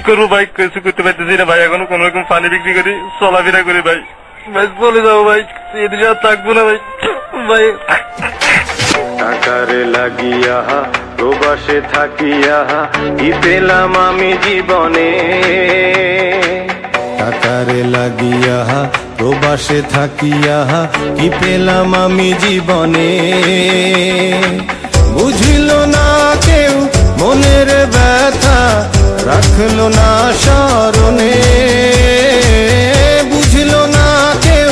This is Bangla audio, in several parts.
করবো ভাই, কিছু করতে পারতেছি না ভাই। এখনো কোন রকম পানি বিক্রি করি, চলাফেরা করি ভাই। ভাই চলে যাবো ভাই, এদিকে আর থাকবো না ভাই। ভাই টাকারে লাগিয়া প্রবাসে থাকিয়া কি পেলাম আমি জীবনে, টাকারে লাগিয়া প্রবাসে থাকিয়া কি পেলাম আমি জীবনে। বুঝিল না কেউ মনের ব্যথা, রাখলো না স্মরণে। বুঝিল না কেউ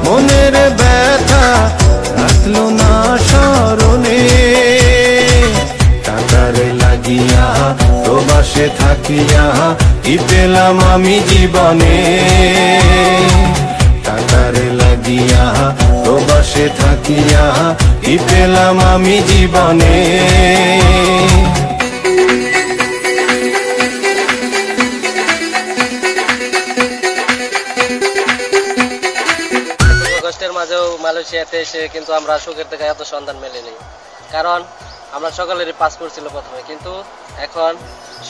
মনের ব্যথা, রাখলো না স্মরণে। টাকারে লাগিয়া প্রবাসে থাকিয়া কি পেলাম আমি জীবনে, টাকারে লাগিয়া প্রবাসে থাকিয়া কি পেলাম আমি জীবনে। কষ্টের মাঝেও মালয়েশিয়াতে এসে কিন্তু আমরা সুখের থেকে এত সন্ধান মেলেনি, কারণ আমরা সকলেরই পাসপোর্ট ছিল প্রথমে, কিন্তু এখন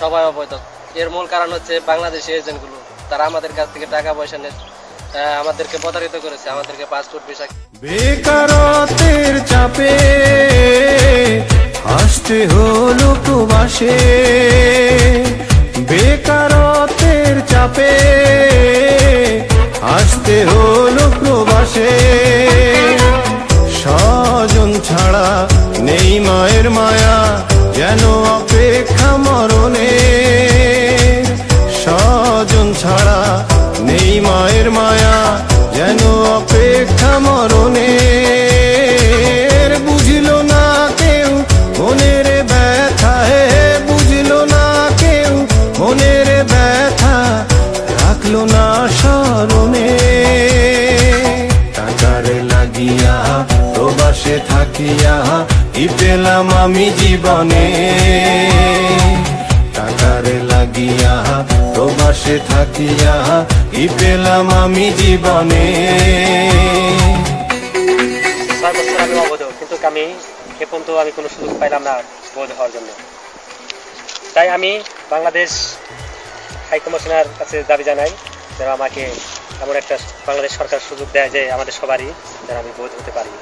সবাই অবৈধ। এর মূল কারণ হচ্ছে বাংলাদেশি এজেন্টগুলো, তারা আমাদের কাছ থেকে টাকা পয়সা নিয়ে আমাদেরকে প্রতারিত করেছে, আমাদেরকে পাসপোর্ট ভিসা। বেকারত্বের চাপে আসতে হলো প্রবাসে, বেকারত্বের চাপে আসতে হলো প্রবাসে। স্বজন ছাড়া নেই মায়ের মায়া, যেন অপেক্ষা মরণে। স্বজন ছাড়া নেই মায়ের মায়া, যেন অপেক্ষা মরণে। বুঝিল না কেউ মনের ব্যথা, হে বুঝিল না কেউ মনের ব্যথা, রাখলো না স্মরণে। টাকারে লাগিয়া প্রবাসে থাকিয়া কি পেলাম আমি জীবনে, টাকারে লাগিয়া প্রবাসে থাকিয়া কি পেলাম আমি জীবনে। 6 বছর আমি অবৈধ, কিন্তু আমি এখন তো আমি কোনো সুযোগ পাইলাম না বৈধ হওয়ার জন্য। তাই আমি বাংলাদেশ হাই কমিশনার কাছে দাবি জানাই যেন আমাকে এমন একটা বাংলাদেশ সরকার সুযোগ দেয় যে আমাদের সবারই যেন আমি বৈধ হতে পারি।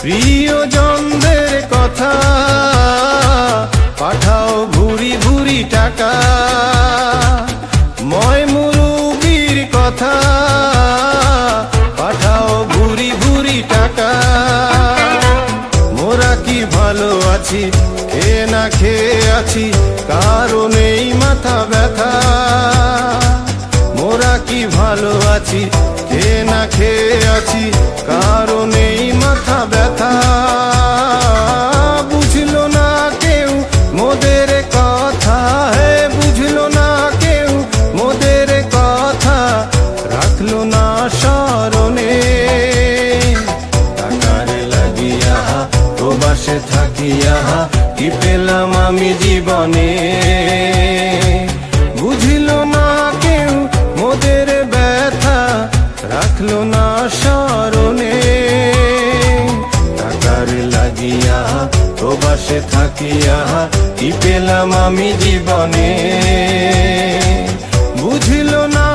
প্রিয়জনদের কথা পাঠাও ভুরি ভুরি টাকা, ময় মুরুবির কথা পাঠাও ভুরি ভুরি টাকা। মোরা কি ভালো আছি, খেয়ে না খেয়ে আছি, কারণেই মাথা ব্যথা। মোরা কি ভালো আছি, খেয়ে না খেয়ে আছি, কারণেই মাথা ব্যথা। বুঝল না কেউ মোদের কথা, হে বুঝল না কেউ মোদের কথা, রাখলো না স্মরণে। টাকারে লাগিয়া প্রবাসে থাকিয়া কি পেলাম আমি জীবনে। বুঝিল না কেউ মোদের ব্যথা, রাখলো না স্মরণে। টাকারে লাগিয়া প্রবাসে থাকিয়া কি পেলাম আমি জীবনে। বুঝিল না